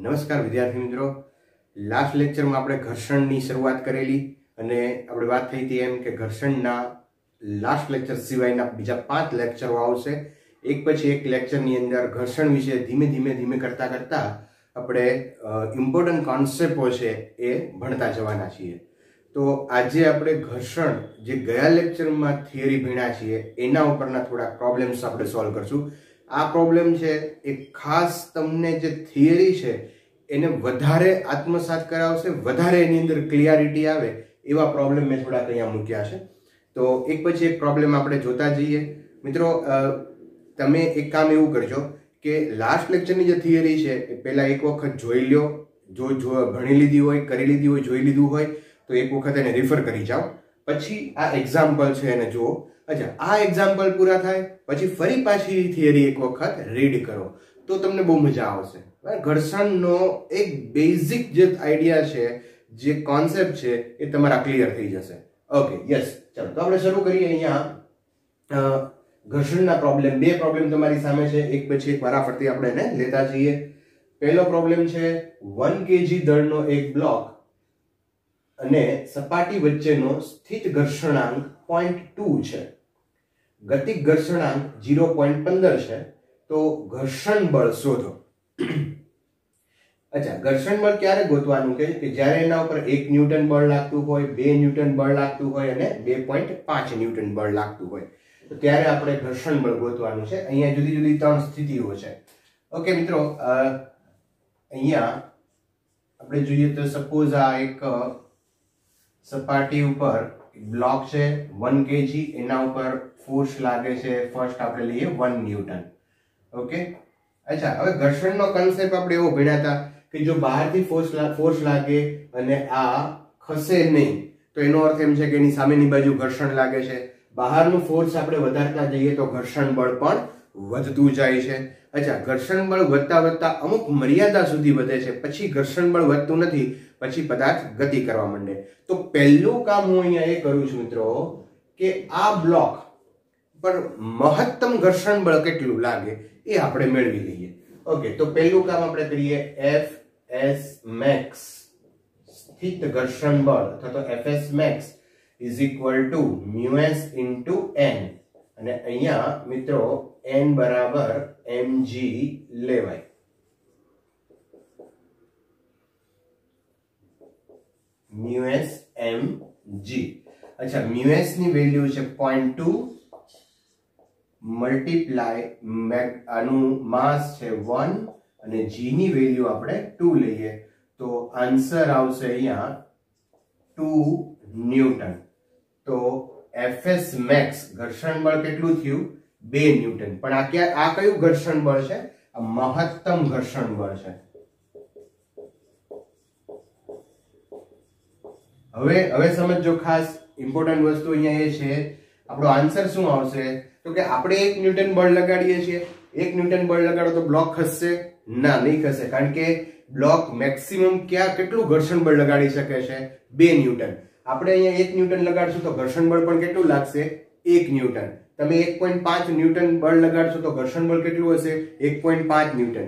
નમસ્કાર વિદ્યાર્થી મિત્રો, લાસ્ટ લેક્ચરમાં આપણે ઘર્ષણની શરૂઆત કરેલી અને આપણે વાત થઈ હતી એમ કે ઘર્ષણના લાસ્ટ લેક્ચર સિવાયના બીજા 5 લેક્ચરો આવશે. એક પછી એક લેક્ચરની અંદર ઘર્ષણ વિશે ધીમે ધીમે કરતા આપણે ઇમ્પોર્ટન્ટ કોન્સેપ્ટો છે એ ભણતા જવાના છીએ. તો આજે આપણે ઘર્ષણ જે ગયા લેક્ચરમાં થિયરી ભણ્યા છીએ એના ઉપરના થોડા પ્રોબ્લેમ્સ આપણે સોલ્વ કરશું. આ પ્રોબ્લેમ છે એ ખાસ તમને જે થિયરી છે એને વધારે આત્મસાત કરાવશે, વધારે એની અંદર ક્લિયરિટી આવે એવા પ્રોબ્લેમ મેં થોડાક અહીંયા મૂક્યા છે. તો એક પછી એક પ્રોબ્લેમ આપણે જોતા જઈએ. મિત્રો, તમે એક કામ એવું કરજો કે લાસ્ટ લેક્ચરની જે થિયરી છે એ પહેલાં એક વખત જોઈ લો. જો ભણી લીધી હોય, કરી લીધી હોય, જોઈ લીધું હોય તો એક વખત એને રિફર કરી જાઓ. પછી આ એક્ઝામ્પલ છે એને જુઓ. અચ્છા, આ એક્ઝામ્પલ પૂરા થાય પછી ફરી પાછી થિયરી એક વખત રીડ કરો તો તમને બહુ મજા આવશે. ઘર્ષણનો એક બેઝિક જે આઈડિયા છે, જે કોન્સેપ્ટ છે એ તમારા ક્લિયર થઈ જશે. ઓકે, યસ, ચાલો તો આપણે શરૂ કરીએ. અહીંયા ઘર્ષણના પ્રોબ્લેમ, 2 પ્રોબ્લેમ તમારી સામે છે, એક પછી એક વારાફરતી આપણે એને લેતા જઈએ. પહેલો પ્રોબ્લેમ છે 1 kg દળનો એક બ્લોક અને સપાટી વચ્ચેનો સ્થિત ઘર્ષણાંક 0.2 છે, ગતિક ઘર્ષણાંક 0.15 છે, તો ઘર્ષણ બળ શોધો. અચ્છા, ઘર્ષણ બળ ક્યારે ગોતવાનું કે જ્યારે એના ઉપર 1 ન્યૂટન બળ લાગતું હોય, 2 ન્યૂટન બળ લાગતું હોય અને 2.5 ન્યૂટન બળ લાગતું હોય તો ત્યારે આપણે ઘર્ષણ બળ ગોતવાનું છે. અહીંયા જુદી જુદી 3 સ્થિતિઓ છે. ઓકે મિત્રો, અહીંયા આપણે જોઈએ તો સપોઝ આ એક સપાટી ઉપર બ્લોક છે 1 kg, એના ઉપર ફોર્સ લાગે છે, ફર્સ્ટ આપણે લઈએ 1 ન્યૂટન. ઓકે, અચ્છા, હવે ઘર્ષણનો કન્સેપ્ટ આપણે એવો ભણ્યા હતા કે જો બહારથી ફોર્સ લાગે અને આ ખસે નહીં તો એનો અર્થ એમ છે કે એની સામેની બાજુ ઘર્ષણ લાગે છે. બહારનું ફોર્સ આપણે વધારતા જઈએ તો ઘર્ષણ બળ પણ વધતું જાય છે. અચ્છા, ઘર્ષણ બળ વધતા અમુક મર્યાદા સુધી વધે છે, પછી ઘર્ષણ બળ વધતું નથી, પછી પદાર્થ ગતિ કરવા માંડે. તો પહેલું કામ હું અહીંયા એ કરું છું મિત્રો કે આ બ્લોક પર મહત્તમ ઘર્ષણ બળ કેટલું લાગે એ આપણે મેળવી લઈએ. ઓકે, તો પહેલું કામ આપણે કરીએ, Fs max સ્થિત ઘર્ષણ બળ અથવા તો Fs max is equal to μs into n, અને અહીંયા મિત્રો n બરાબર mg લેવાય. μs mg. અચ્છા, μs ની વેલ્યુ છે 0.2 મલ્ટીપ્લાય આનું માસ છે 1 અને g ની વેલ્યુ આપણે 2 લઈએ તો આન્સર આવશે અહીંયા 2 ન્યૂટન. તો Fs max ઘર્ષણ બળ કેટલું થયું? 2 ન્યૂટન. પણ આ કયું ઘર્ષણ બળ છે? આ મહત્તમ ઘર્ષણ બળ છે. હવે સમજો, ખાસ ઇમ્પોર્ટન્ટ વસ્તુ અહીંયા એ છે, આપણો આન્સર શું આવશે તો કે આપણે 1 ન્યૂટન બળ લગાડીએ છીએ. 1 ન્યૂટન બળ લગાડો તો બ્લોક ખસશે? ના, નહીં ખસે, કારણ કે બ્લોક મેક્સિમમ કેટલું ઘર્ષણ બળ લગાડી શકે છે? 2 ન્યૂટન. આપણે અહીંયા 1 ન્યૂટન લગાડશું તો ઘર્ષણ બળ પણ કેટલું લાગશે? 1 ન્યૂટન. તમે 1.5 ન્યૂટન બળ લગાડશો તો ઘર્ષણ બળ કેટલું હશે? 1.5 ન્યૂટન.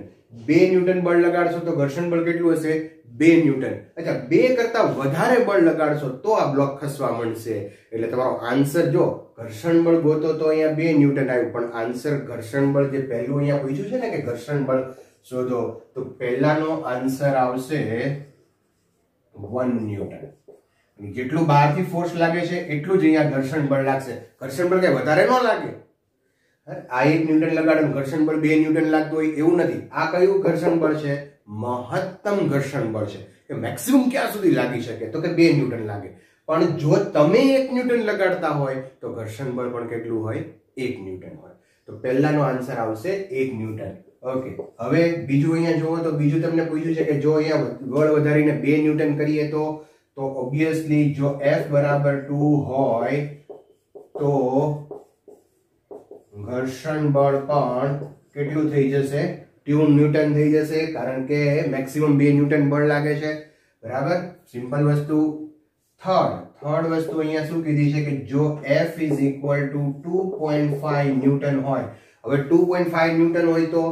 2 ન્યૂટન બળ લગાડશો તો ઘર્ષણ બળ કેટલું હશે? 2 ન્યૂટન. અચ્છા, 2 કરતા વધારે બળ લગાડશો તો આ બ્લોક ખસવા માંડશે. એટલે તમારો આન્સર, જો ઘર્ષણ બળ ગોતો તો અહીંયા 2 ન્યૂટન આવ્યું, પણ આન્સર ઘર્ષણ બળ જે પહેલું અહીંયા પૂછ્યું છે ને કે ઘર્ષણ બળ શોધો, તો પહેલાનો આન્સર આવશે 1 ન્યૂટન. જેટલું બહારથી ફોર્સ લાગે છે એટલું જ અહીંયા ઘર્ષણ બળ લાગશે. ઘર્ષણ બળ કઈ વધારે ન લાગે. આ 1 ન્યૂટન લગાડો ઘર્ષણ બળ 2 ન્યૂટન લાગતું હોય એવું નથી. આ કયું ઘર્ષણ બળ છે? મહત્તમ ઘર્ષણ બળ છે. કે મેક્સિમમ ક્યાં સુધી લાગી શકે તો કે 2 ન્યૂટન લાગે. પણ જો તમે 1 ન્યૂટન લગાડતા હોય તો ઘર્ષણ બળ પણ કેટલું હોય? 1 ન્યૂટન હોય. તો પહેલાનો આન્સર આવશે 1 ન્યૂટન. ઓકે, હવે બીજું અહીંયા જુઓ તો બીજું તમને પૂછ્યું છે કે જો અહીંયા બળ વધારીને 2 ન્યૂટન કરીએ તો ઓબ્વિયસલી જો F બરાબર 2 હોય તો ઘર્ષણ બળ પણ કેટલું થઈ જશે? 2 ન્યૂટન થઈ જશે, કારણ કે મેક્સિમમ 2 ન્યૂટન બળ લાગે છે. બરાબર, સિમ્પલ વસ્તુ. થર્ડ વસ્તુ અહીંયા શું કીધી છે કે જો F is equal to 2.5 newton હોય, હવે 2.5 ન્યૂટન હોય તો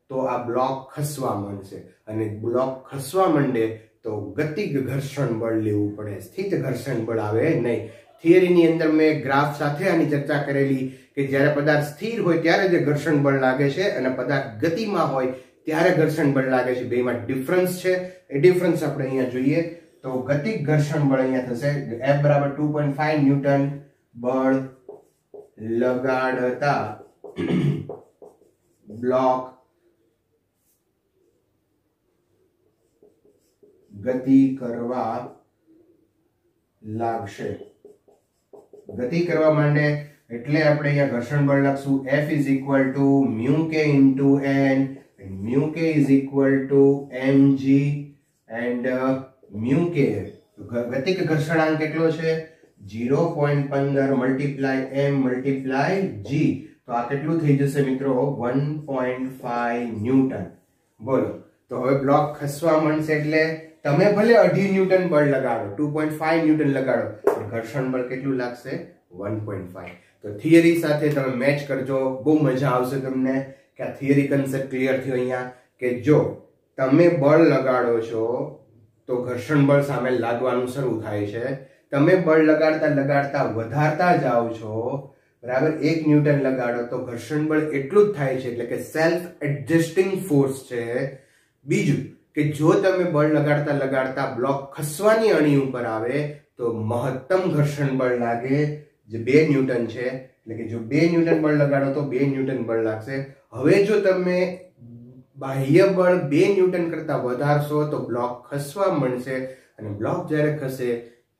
તો આ બ્લોક ખસવા માંડશે, અને બ્લોક ખસવા માંડે તો ગતિક ઘર્ષણ બળ લેવું પડે, સ્થિત ઘર્ષણ બળ આવે નહીં. થિયરીની અંદર મેં ગ્રાફ સાથે આની ચર્ચા કરેલી કે જ્યારે પદાર્થ સ્થિર હોય ત્યારે જે ઘર્ષણ બળ લાગે છે અને પદાર્થ ગતિમાં હોય ત્યારે ઘર્ષણ બળ લાગે છે. બેમાં ડિફરન્સ છે. એ ડિફરન્સ આપણે અહીંયા જોઈએ તો ગતિક ઘર્ષણ બળ અહીંયા થશે F બરાબર 2.5 ન્યૂટન બળ લગાડતા બ્લોક ગતિ કરવા લાગશે. ગતિ કરવા માંડે એટલે આપણે અહીંયા ઘર્ષણ બળ લખશું F is equal to mu k into n, mu k is equal to mg and mu k ગતિક ઘર્ષણાંક કેટલો છે 0.15 મલ્ટીપ્લાય m મલ્ટીપ્લાય g, તો આ કેટલું થઈ જશે મિત્રો 1.5 ન્યૂટન. બોલો, તો હવે બ્લોક ખસવા માંડશે એટલે તમે ભલે 2.5 ન્યૂટન બળ લગાડો, 2.5 ન્યૂટન લગાડો, પણ ઘર્ષણ બળ કેટલું લાગશે 1.5. તો થિયરી સાથે તમે મેચ કરજો, બહુ મજા આવશે તમને કે આ થિયરી કન્સેપ્ટ ક્લિયર થયો અહીંયા કે જો તમે બળ લગાડો છો તો ઘર્ષણ બળ સામે લાગવાનું શરૂ થાય છે. તમે બળ લગાડતા લગાડતા વધારતા જાઓ છો, બરાબર. 1 ન્યૂટન લગાડો તો ઘર્ષણ બળ એટલું જ થાય છે, એટલે કે સેલ્ફ એડજસ્ટિંગ ફોર્સ છે. બીજું કે જો તમે બળ લગાડતા લગાડતા બ્લોક ખસવાની અણી ઉપર આવે તો મહત્તમ ઘર્ષણ બળ લાગે જે 2 ન્યૂટન છે, એટલે કે જો 2 ન્યૂટન બળ લગાડો તો 2 ન્યૂટન બળ લાગશે. હવે જો તમે બાહ્ય બળ 2 ન્યૂટન કરતા વધારશો તો બ્લોક ખસવા માંડશે, અને બ્લોક જ્યારે ખસે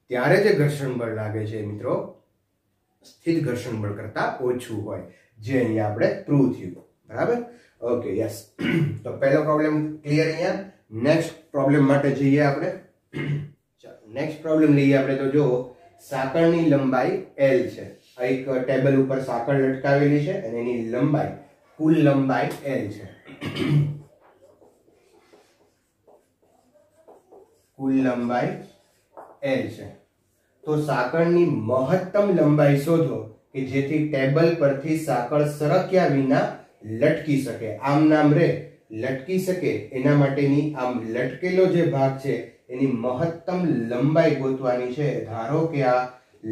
ત્યારે જે ઘર્ષણ બળ લાગે છે મિત્રો સ્થિત ઘર્ષણ બળ કરતા ઓછું હોય, જે અહીંયા આપણે પ્રૂવ થયું. બરાબર, ઓકે, યસ. તો પહેલો પ્રોબ્લેમ ક્લિયર. અહીંયા નેક્સ્ટ પ્રોબ્લેમ માટે જઈએ આપણે. નેક્સ્ટ પ્રોબ્લેમ લઈએ આપણે. તો જો સાંકળની લંબાઈ L છે, એક ટેબલ ઉપર સાંકળ લટકાવેલી છે અને એની લંબાઈ કુલ લંબાઈ L છે. કુલ લંબાઈ L છે. તો સાંકળની મહત્તમ લંબાઈ શોધો કે જેથી ટેબલ પરથી સાંકળ સરક્યા વિના લટકી શકે. આમ નામ રે લટકી શકે એના માટેની આમ લટકેલો જે ભાગ છે એની મહત્તમ લંબાઈ ગોતવાની છે. ધારો કે આ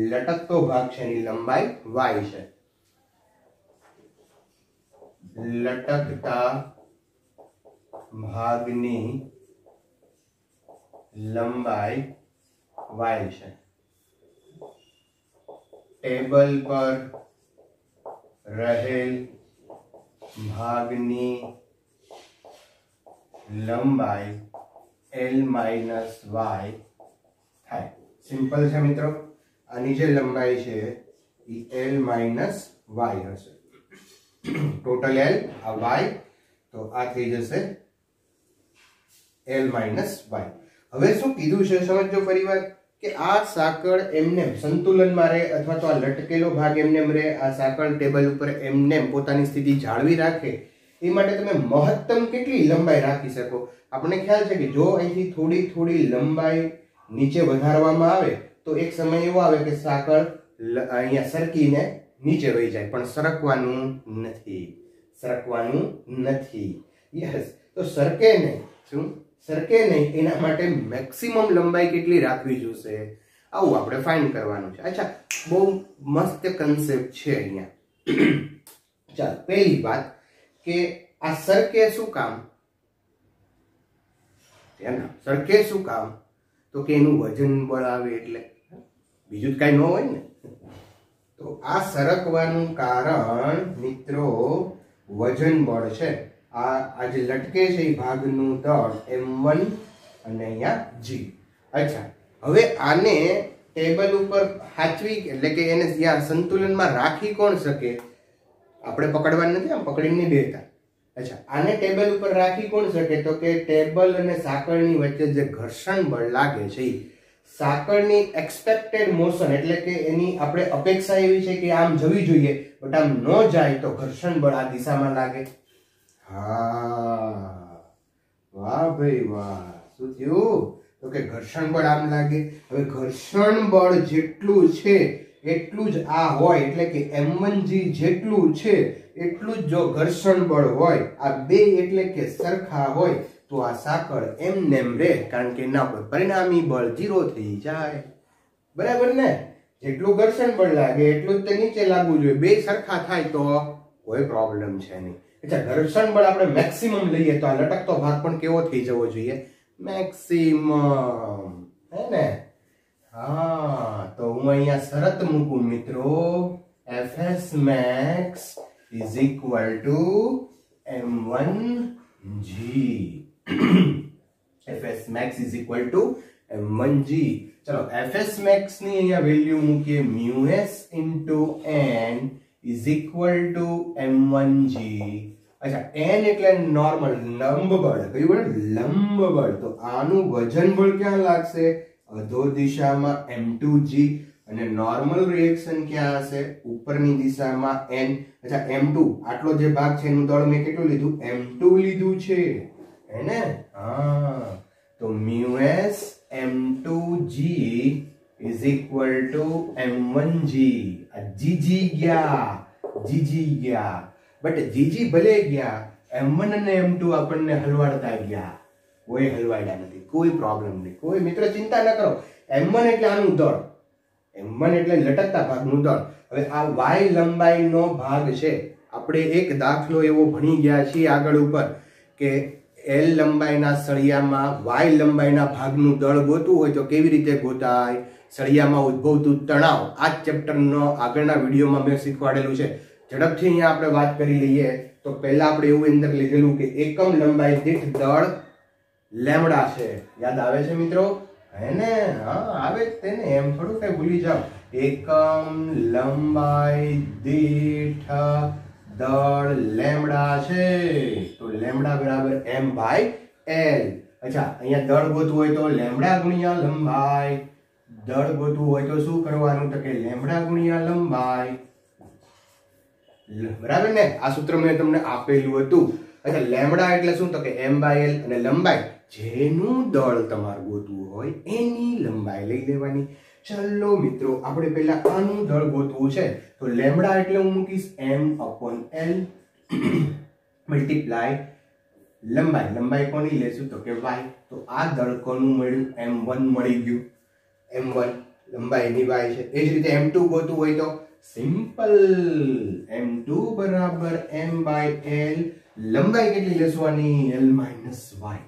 લટકતો ભાગ છે એની લંબાઈ y છે. લટકતા ભાગની લંબાઈ y છે. ટેબલ પર રહેલ ભાગની લંબાઈ L માઇનસ y થાય. સિમ્પલ છે મિત્રો. આની જે લંબાઈ છે એ L માઇનસ y હશે. ટોટલ L આ y, તો આ થઈ જશે L માઇનસ y. હવે શું કીધું છે સમજો પરિવાર કે આ સાંકળ એમને સંતુલનમાં રહે અથવા તો આ લટકેલો ભાગ એમને રહે, આ સાંકળ ટેબલ ઉપર એમને પોતાની સ્થિતિ જાળવી રાખે એ માટે તમે મહત્તમ કેટલી લંબાઈ રાખી શકો. આપણને ખ્યાલ છે કે જો અહીંથી થોડી થોડી લંબાઈ નીચે વધારવામાં આવે તો એક સમય એવો આવે કે સાંકળ અહીંયા સરકીને નીચે વહી જાય, પણ સરકવાનું નથી. યસ, તો સરકે નહીં. શું સરકે નહીં એના માટે મેક્સિમમ લંબાઈ કેટલી રાખવી જોશે, આવું આપણે ફાઇન્ડ કરવાનું છે. અચ્છા, બહુ મસ્ત કન્સેપ્ટ છે અહીંયા. ચાલ, પહેલી વાત કે આ સરકે શું કામ? સરકે શું કામ? તો કે એનું વજન બળ આવે એટલે, બીજું જ કઈ ન હોય ને. તો આ સરકવાનું કારણ મિત્રો વજન બળ છે. આ જે લટકે છે એ ભાગનું દળ m1 અને અહીંયા g. અચ્છા, હવે આને ટેબલ ઉપર હાચવી એટલે કે એને ત્યાં સંતુલનમાં રાખી કોણ શકે? આપણે પકડવાનું નથી, આમ પકડીને બેઠા. અચ્છા, આને ટેબલ ઉપર રાખી કોણ શકે? તો કે ટેબલ અને સાંકળની વચ્ચે જે ઘર્ષણ બળ લાગે છે સાંકળની એક્સપેક્ટેડ મોશન, એટલે કે એની આપણે અપેક્ષા એવી છે કે આમ જવી જોઈએ, બટ આમ ન જાય તો ઘર્ષણ બળ આ દિશામાં લાગે. હા, વાહ ભાઈ વાહ. શું થયું? તો કે ઘર્ષણ બળ આમ લાગે. હવે ઘર્ષણ બળ જેટલું છે એટલું જ આ હોય, એટલે કે m1g જેટલું છે એટલું જ જો ઘર્ષણ બળ હોય, આ બે એટલે કે સરખા હોય, તો આ સાંકળ એમનેમ રહે, કારણ કે એના પર પરિણામી બળ 0 થઈ જાય. બરાબર ને? જેટલું ઘર્ષણ બળ લાગે એટલું જ તે નીચે લાગવું જોઈએ. બે સરખા થાય તો કોઈ પ્રોબ્લેમ છે નહીં. અચ્છા, ઘર્ષણ બળ આપણે મેક્સિમમ લઈએ તો આ લટકતો ભાગ પણ કેવો થઈ જવો જોઈએ? મેક્સિમમ. હે ને? હા, તો હું અહીંયા શરત મૂકું મિત્રો, Fs max is equal to m1g. Fs max is equal to m1g. ચલો, Fs max ની અહીંયા વેલ્યુ મૂકીએ, μs into n is equal to m1g. અચ્છા, n એટલે નોર્મલ, લંબ બળ. કયું બળ? લંબ બળ. તો આનું વજન બળ ક્યાં લાગશે? અધો દિશામાં m2g, અને નોર્મલ રિએક્શન ક્યાં હશે? ઉપરની દિશામાં n. અચ્છા, m2 આટલો જે ભાગ છે એનું દળ મેં કેટલું લીધું? m2 લીધું છે, હે ને? હા, તો μs m2g is equal to m1g. આ gg ગયા, બટ gg ભલે ગયા, m1 અને m2 આપણને હલવાડતા ગયા. કોઈ હલવાડ્યા નથી, કોઈ પ્રોબ્લેમ નહીં, કોઈ મિત્ર ચિંતા ન કરો. m1 એટલે આનું દળ, m1 એટલે લટકતા ભાગનું દળ. હવે આ y લંબાઈનો ભાગ છે. આપણે એક દાખલો એવો ભણી ગયા છીએ આગળ ઉપર કે l લંબાઈના સળિયામાં y લંબાઈના ભાગનું દળ ગોતવું હોય તો કેવી રીતે ગોતાય? સળિયામાં ઉદ્ભવતું તણાવ. આ ચેપ્ટરનો આગળના વિડીયોમાં મેં શીખવાડેલું છે. ઝડપથી અહીંયા આપણે વાત કરી લઈએ તો પહેલા આપણે એવું અંદર લીધેલું કે એકમ લંબાઈ દીઠ દળ લેમ્ડા છે. યાદ આવે છે મિત્રો? હે ને? હા, આવે જ તેને, એમ થોડું કઈ ભૂલી જાવ. એકમ લંબાઈ દીઠ દળ લેમ્ડા છે, તો લેમ્ડા બરાબર m/l. અચ્છા, અહીંયા દળ ગોતવું હોય તો લેમ્ડા ગુણ્યા લંબાઈ. દળ ગોતવું હોય તો શું કરવાનું? તો કે લેમ્ડા ગુણ્યા લંબાઈ. બરાબર ને? આ સૂત્ર મેં તમને આપેલું હતું. અચ્છા, લેમ્ડા એટલે શું? તો કે m/l, અને લંબાઈ જેનું દળ તમારે ગોતવું હોય એની લંબાઈ લઈ લેવાની. ચલો મિત્રો, આપણે પહેલા આનું દળ ગોતવું છે, તો લેમ્ડા એટલે હું મૂકીશ m/l મલ્ટીપ્લાય લંબાઈ. લંબાઈ કોની લેશું? તો કે y. તો આ દળ કોનું મળ્યું? m1 મળી ગયું. m1 લંબાઈની y છે. એ જ રીતે m2 ગોતવું હોય તો સિમ્પલ, m2 બરાબર m/l. લંબાઈ કેટલી લેશવાની? l - y.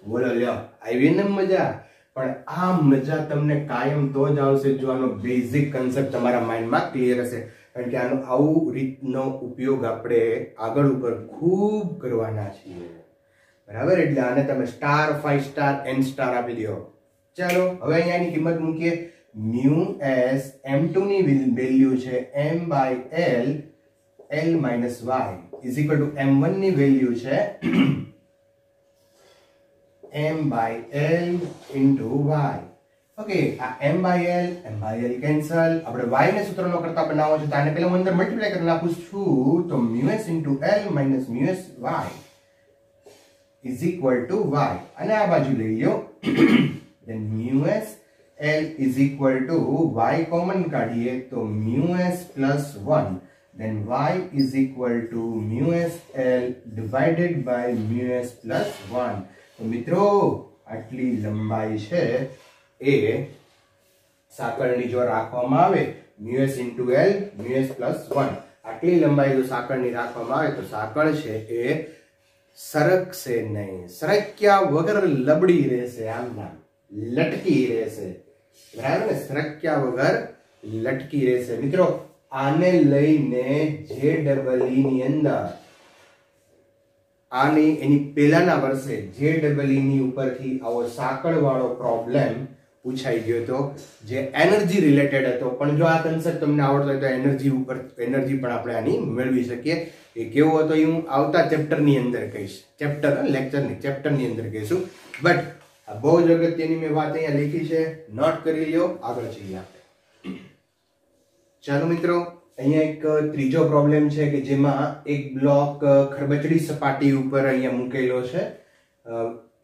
બોલો લ્યો, આવી ને મજા? પણ આ મજા તમને કાયમ તો જ આવશે જો આનો બેઝિક કન્સેપ્ટ તમારા માઇન્ડમાં ક્લિયર હશે. કારણ કે આનો આવું રીતનો ઉપયોગ આપણે આગળ ઉપર ખૂબ કરવાના છીએ. બરાબર? એટલે આને તમે સ્ટાર, 5 સ્ટાર, n સ્ટાર આપી દો. ચાલો, હવે અહીંયાની કિંમત મૂકીએ. μs m2 ની વેલ્યુ છે m/l, l - y is equal to m1 ની વેલ્યુ છે m/l into y. ઓકે, આ m/l કેન્સલ. આપણે y ને સૂત્રનો કરતા બનાવવો છે તો આને પહેલા હું અંદર મલ્ટીપ્લાય કરી નાખું છું. તો μs into l minus μs y is equal to y. અને આ બાજુ લઈ લ્યો. then μs l is equal to y common કાઢીએ તો μs plus 1. then y is equal to μs l divided by μs plus 1. તો મિત્રો, આટલી લંબાઈ છે એ સાંકળની જો રાખવામાં આવે μs into l μs plus 1, આટલી લંબાઈ જો સાંકળની રાખવામાં આવે તો સાંકળ છે એ સરકશે નહીં. સરક્યા વગર લબડી રહેશે, આમ નામ લટકી રહેશે. બરાબર ને? સરક્યા વગર લટકી રહેશે. મિત્રો, આને લઈને JEE ની અંદર આની એની પહેલાના વર્ષે JEE ની ઉપરથી આવો સાંકળ વાળો પ્રોબ્લેમ પૂછાઈ ગયો હતો જે એનર્જી રિલેટેડ હતો. પણ જો આ કન્સેપ્ટ તમને આવડતો હોય તો એનર્જી પણ આપણે આની મેળવી શકીએ. એ કેવો હતો એ હું આવતા ચેપ્ટરની અંદર કહીશ. ચેપ્ટરની અંદર કહીશું. બટ આ બહુ જ અગત્યની મેં વાત અહીંયા લખી છે, નોટ કરી લ્યો. આગળ જઈએ આપણે. ચાલો મિત્રો, અહીંયા એક ત્રીજો પ્રોબ્લેમ છે કે જેમાં એક બ્લોક ખરબચડી સપાટી ઉપર અહીંયા મૂકેલો છે.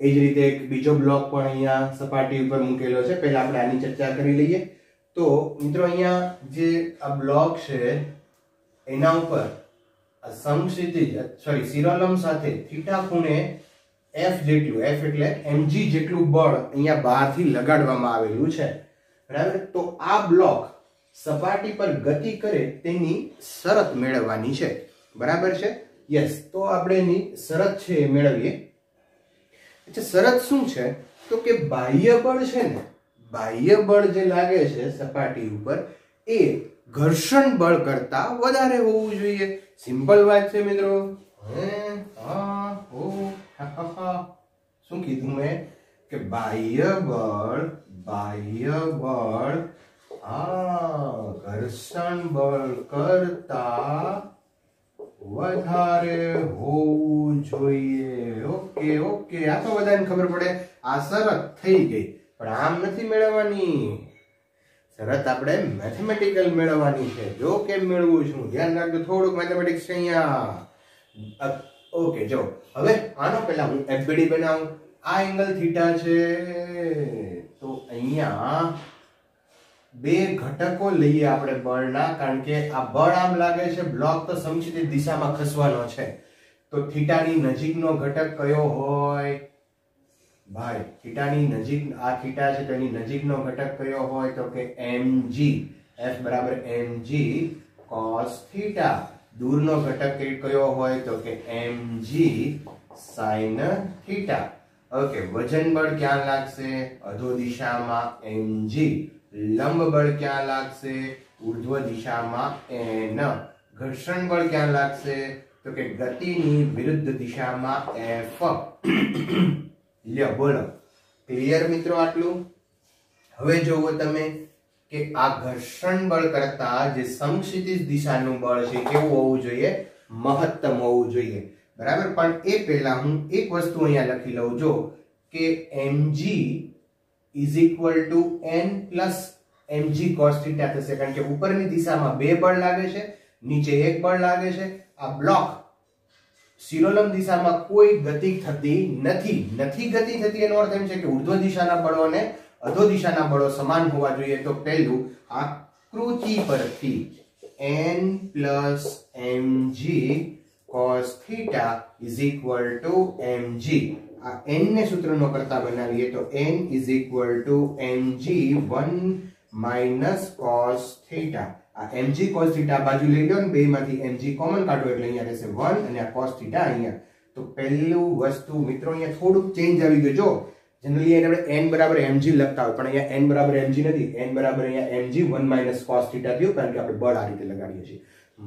એ જ રીતે એક બીજો બ્લોક પણ અહીંયા સપાટી ઉપર મૂકેલો છે. પહેલા આપણે આની ચર્ચા કરી લઈએ. તો મિત્રો અહીંયા જે આ બ્લોક છે એના ઉપર સમક્ષિતિજ શિરોલંબ સાથે થીટા ખૂણે F જેટલું, F એટલે mg જેટલું બળ અહીંયા બહારથી લગાડવામાં આવેલું છે, બરાબર. તો આ બ્લોક સપાટી પર ગતિ કરે તેની શરત મેળવવાની છે, બરાબર છે. યસ, તો આપણે એની શરત છે એ મેળવીએ. એટલે શરત શું છે તો કે બાહ્ય બળ છે ને, બાહ્ય બળ જે લાગે છે સપાટી ઉપર એ ઘર્ષણ બળ કરતા વધારે હોવું જોઈએ. સિમ્પલ વાત છે મિત્રો. શું કીધું મેં કે બાહ્ય બળ ઘર્ષણ બળ કરતા વધારે હોવું જોઈએ. ઓકે ઓકે, આ તો બધાને ખબર પડે. આ શરત થઈ ગઈ, પણ આમ નથી મેળવવાની. શરત આપણે મેથેમેટિકલ મેળવવાની છે. જો કેમ મેળવું છું ધ્યાન રાખજો, થોડુંક મેથેમેટિક્સ છે અહીંયા. ઓકે, જો હવે આનો પહેલા હું FBD બનાવું. આ એંગલ થીટા છે, તો અહીંયા બે ઘટકો લઈએ આપણે બળના, કારણ કે આ બળ આમ લાગે છે, બ્લોક તો સમક્ષિતિજ દિશામાં ખસવાનો છે. તો થીટાની નજીકનો ઘટક કયો હોય ભાઈ? થીટાની નજીક આ થીટા છે, તેની નજીકનો ઘટક કયો હોય તો કે mg. F બરાબર mg cos થીટા. દૂરનો ઘટક કયો હોય તો કે mg sin થીટા. ઓકે, વજન બળ ક્યાં લાગશે? અધો દિશામાં mg. લંબ બળ ક્યાં લાગશે? ઉર્ધ્વ દિશામાં n. ઘર્ષણ બળ ક્યાં લાગશે તો કે ગતિની વિરુદ્ધ દિશામાં f. લ્યો બોલો, ક્લિયર મિત્રો આટલું? હવે જોવો તમે કે આ ઘર્ષણ બળ કરતા જે સમક્ષિતિજ દિશાનું બળ છે કેવું હોવું જોઈએ? મહત્તમ હોવું જોઈએ, બરાબર. પણ એ પહેલા હું એક વસ્તુ અહીંયા લખી લઉં, જો કે mg is equal to n plus mg cos theta થશે, કારણ કે ઉપરની દિશામાં બે બળ લાગે છે, નીચે એક બળ લાગે છે. આ બ્લોક શિરોલંબ દિશામાં કોઈ ગતિ થતી નથી એનો અર્થ એમ છે કે ઉર્ધ્વ દિશાના બળો અને અધો દિશાના બળો સમાન હોવા જોઈએ. તો પહેલું આકૃતિ પરથી n plus mg cos theta is equal to mg. આ n ને સૂત્રનો કરતા બનાવીએ તો n is equal to mg 1 minus cos theta. આ mg cos theta બાજુ લઈ લો ને, બેમાંથી mg કોમન કાઢો એટલે અહીંયા રહેશે 1 અને આ cos theta અહીંયા. તો પહેલું વસ્તુ મિત્રો અહીંયા થોડુંક ચેન્જ આવી ગયો. જો જનરલી આપણે n બરાબર mg લખતા હોય, પણ અહીંયા n બરાબર mg નથી. n બરાબર અહીંયા mg 1 minus cos theta થયું, કારણ કે આપણે બળ આ રીતે લગાડીએ છીએ,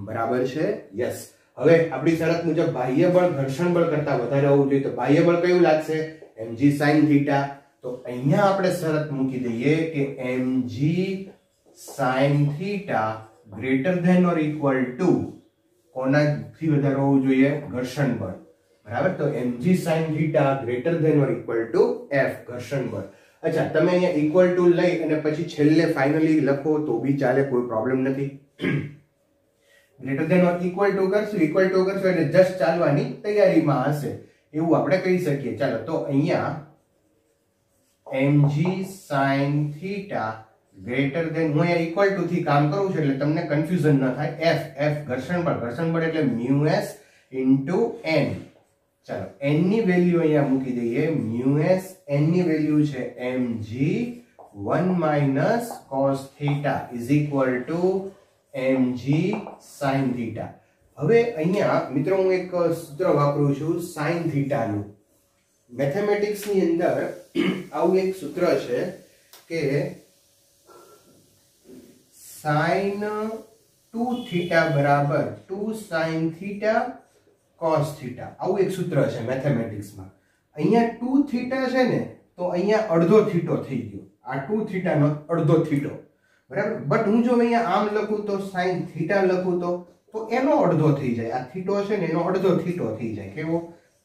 બરાબર છે. યસ, હવે આપણી શરત મુજબ બાહ્ય બળ ઘર્ષણ બળ કરતા વધારે હોવું જોઈએ. તો બાહ્ય બળ કયું લાગશે? mg sin theta. તો અહીંયા આપણે શરત મૂકી દઈએ કે mg sin theta greater than or equal to કોનાથી વધારે હોવું જોઈએ? ઘર્ષણ બળ, બરાબર. તો mg sin theta greater than or equal to f, ઘર્ષણ બળ. અચ્છા, તમે અહીંયા ઇક્વલ ટુ લઈ અને પછી છેલ્લે ફાઇનલી લખો તો બી ચાલે, કોઈ પ્રોબ્લેમ નથી. Greater than or equal to કરશું એટલે જસ્ટ ચાલવાની તૈયારીમાં હશે એવું આપણે કહી શકીએ. ચાલો, તો અહીંયા mg sin theta greater than, હું અહીંયા ઇક્વલ ટુ થી કામ કરું છું એટલે તમને કન્ફ્યુઝન ન થાય. f ઘર્ષણ બળ એટલે μs into n. ચાલો, n ની વેલ્યુ અહીંયા મૂકી દઈએ. μs n ની વેલ્યુ છે mg 1 minus cos theta is equal to mg sin theta. હવે અહીંયા મિત્રો હું એક સૂત્ર વાપરું છું sin theta નું. મેથેમેટિક્સ ની અંદર આવું એક સૂત્ર છે કે sin 2 theta બરાબર 2 sin theta cos theta. આવું એક સૂત્ર છે મેથેમેટિક્સમાં. અહીંયા 2 theta છે ને, તો અહીંયા અડધો થીટો થઈ ગયો. આ 2 theta નો અડધો થીટો, બરાબર. બટ હું જો અહીંયા આમ લખું તો sin theta લખું તો એનો અડધો થઈ જાય. આ થીટો છે ને એનો અડધો થીટો થઈ જાય. કેવો?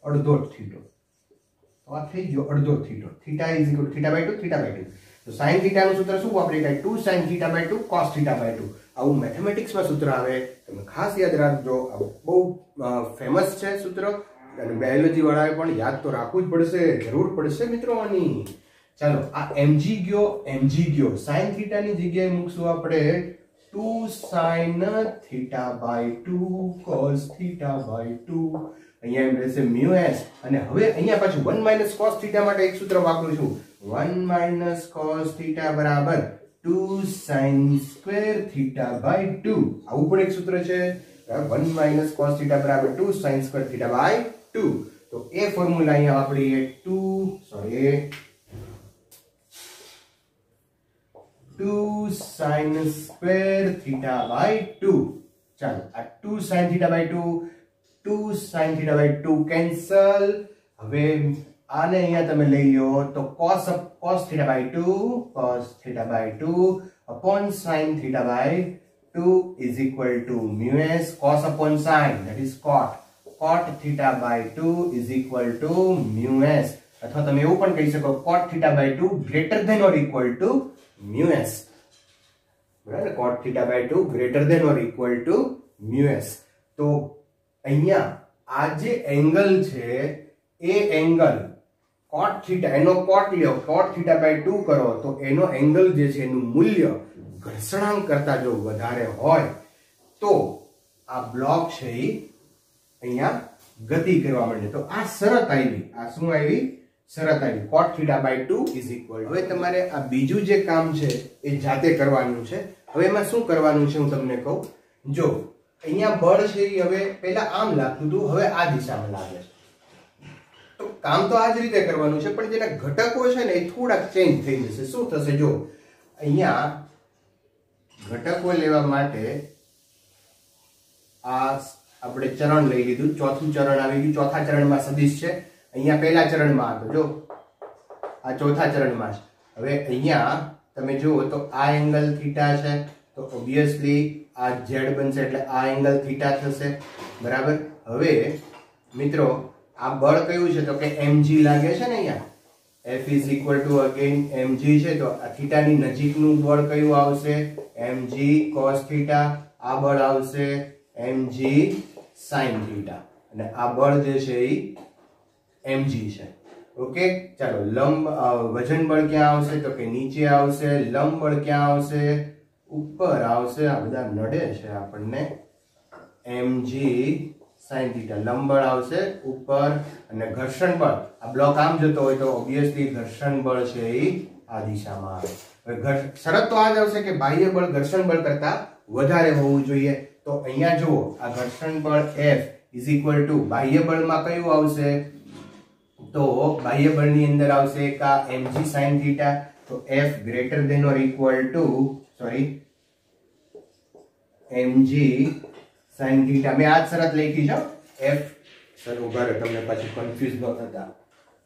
અડધો થીટો. તો આ થઈ ગયો અડધો થીટો. Theta is equal theta by 2 theta by 2. તો sin theta નું સૂત્ર શું વાપરી શકાય? 2 sin theta by 2 cos theta by 2. આવું મેથેમેટિક્સમાં સૂત્ર આવે, તમે ખાસ યાદ રાખજો. બહુ ફેમસ છે સૂત્ર, અને બાયોલોજી વાળાએ પણ યાદ તો રાખવું જ પડશે, જરૂર પડશે મિત્રો આની. ચાલો આ mg ગયો sin θ ની જગ્યાએ મૂકશું આપણે 2 sin θ/2 cos θ/2 અહીંયા એમ રહેશે μs અને હવે અહીંયા પાછું 1 - cos θ માટે એક સૂત્ર વાપરું છું 1 - cos θ બરાબર 2 sin square θ/2 આવું પણ એક સૂત્ર છે 1 - cos θ બરાબર 2 sin square θ/2 તો એ ફોર્મ્યુલા અહીંયા વાપરીએ 2 sin square θ/2 ચાલો આ 2 sin θ/2 2 sin θ/2 કેન્સલ હવે આને અહીંયા તમે લઈ લો તો cos θ/2 upon sin θ/2 is equal to μs cos upon sin that is cot θ/2 is equal to μs અથવા તમે એવું પણ કહી શકો cot θ/2 greater than or equal to μs બરાબર cot θ/2 greater than or equal to μs તો અહીંયા આ જે એંગલ છે એ એંગલ cot θ એનો cot લ્યો cot θ/2 કરો તો એનો એંગલ જે છે એનું મૂલ્ય ઘર્ષણાંક કરતા જો વધારે હોય તો આ બ્લોક છે એ અહીંયા ગતિ કરવા માંડે તો આ શરત આવી આ શું આવી શરત આવી cot θ/2 is equal હવે તમારે આ બીજું જે કામ છે એ જાતે કરવાનું છે હવે એમાં શું કરવાનું છે હું તમને કહું જો અહીંયા બળ છે એ હવે પહેલા આમ લાગતું હતું હવે આ દિશામાં લાગે છે તો કામ તો આ જ રીતે કરવાનું છે પણ જેના ઘટકો છે ને એ થોડાક ચેન્જ થઈ જશે શું થશે જો અહીંયા ઘટકો લેવા માટે આ આપણે ચરણ લઈ લીધું ચોથું ચરણ આવી ગયું ચોથા ચરણમાં સદિશ છે અહીંયા પહેલા ચરણમાં હતો જો આ ચોથા ચરણમાં છે હવે અહીંયા તમે જુઓ તો આ એંગલ થીટા છે તો ઓબ્વિયસલી આ z બનશે એટલે આ એંગલ થીટા થશે બરાબર હવે મિત્રો આ બળ કયું છે તો કે mg લાગે છે ને અહીંયા F is equal to again mg છે તો આ થીટાની નજીકનું બળ કયું આવશે mg cos θ આ બળ આવશે mg sin θ અને આ બળ જે છે એ mg છે ઓકે ચાલો લંબ વજન બળ ક્યાં આવશે તો કે નીચે આવશે લંબ બળ ક્યાં આવશે ઉપર આવશે આ બધા નડે છે આપણને mg sin θ લંબ બળ આવશે ઉપર અને ઘર્ષણ બળ આ બ્લોક આમ જતો હોય તો ઓબ્વિયસલી ઘર્ષણ બળ છે એ આ દિશામાં આવે હવે શરત તો આ જ આવશે કે બાહ્ય બળ ઘર્ષણ બળ કરતા વધારે હોવું જોઈએ તો અહીંયા જુઓ આ ઘર્ષણ બળ F is equal to બાહ્ય બળમાં કયું આવશે તો બાહ્ય બળની અંદર આવશે એક આ mg sin θ તો F greater than or equal to mg sin θ મેં આ શરત લખી છે F સર ઉભા રહો તમને પછી કન્ફ્યુઝ ન થતા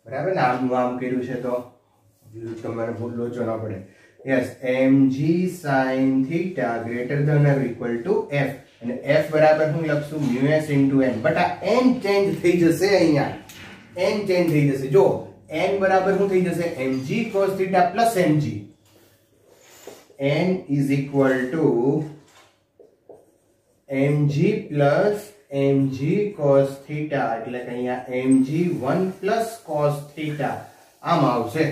બરાબર ને આમ કર્યું છે તો તમારે ભૂલ લોચો ન પડે yes mg sin θ greater than or equal to F અને F બરાબર હું લખશું μs into n બટ આ n ચેન્જ થઈ જશે અહીંયા n ચેન્જ થઈ જશે જો n બરાબર શું થઈ જશે mg cos θ plus mg n is equal to mg plus mg cos θ એટલે કે અહીંયા mg 1 plus cos θ આમ આવશે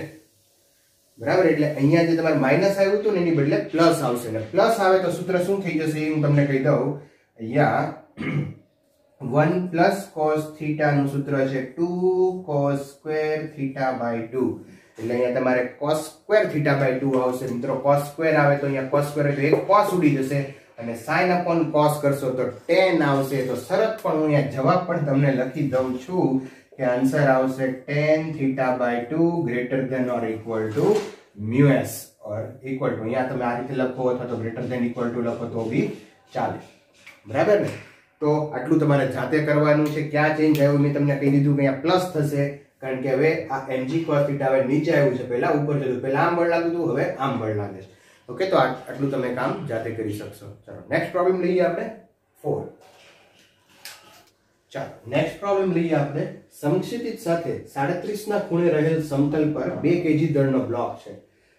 બરાબર એટલે અહીંયા જે તમારે માઈનસ આવ્યું હતું ને એની બદલે પ્લસ આવશે ને પ્લસ આવે તો સૂત્ર શું થઈ જશે હું તમને કહી દઉં અહીંયા 1 plus cos θ નું સૂત્ર છે 2 cos square θ by 2 એટલે અહીંયા તમારે cos square θ by 2 આવશે મિત્રો cos square આવે તો અહીંયા cos square એટલે એક cos ઉડી જશે અને sin upon cos કરશો તો tan આવશે તો શરત પણ હું અહીંયા જવાબ પણ તમને લખી દઉં છું કે આન્સર આવશે tan θ by 2 greater than or equal to μs or equal to અહીંયા તમે આ રીતે લખો અથવા તો greater than equal to લખો તો બી ચાલે બરાબર ને તો આટલું તમારે જાતે કરવાનું છે ક્યાં ચેન્જ આવ્યું મેં તમને કહી દીધું કે અહીંયા પ્લસ થશે કારણ કે હવે આ mg cos θ હવે નીચે આવ્યું છે પહેલા ઉપર જતું પહેલા આમ બળ લાગતું હતું હવે આમ બળ લાગે છે ઓકે તો આટલું તમે કામ જાતે કરી શકશો ચાલો નેક્સ્ટ પ્રોબ્લેમ લઈએ આપણે 4 ચાલો નેક્સ્ટ પ્રોબ્લેમ લઈએ આપણે સમક્ષિતિજ સાથે 37 ના ખૂણે રહેલ સમતલ પર 2 kg દળનો બ્લોક છે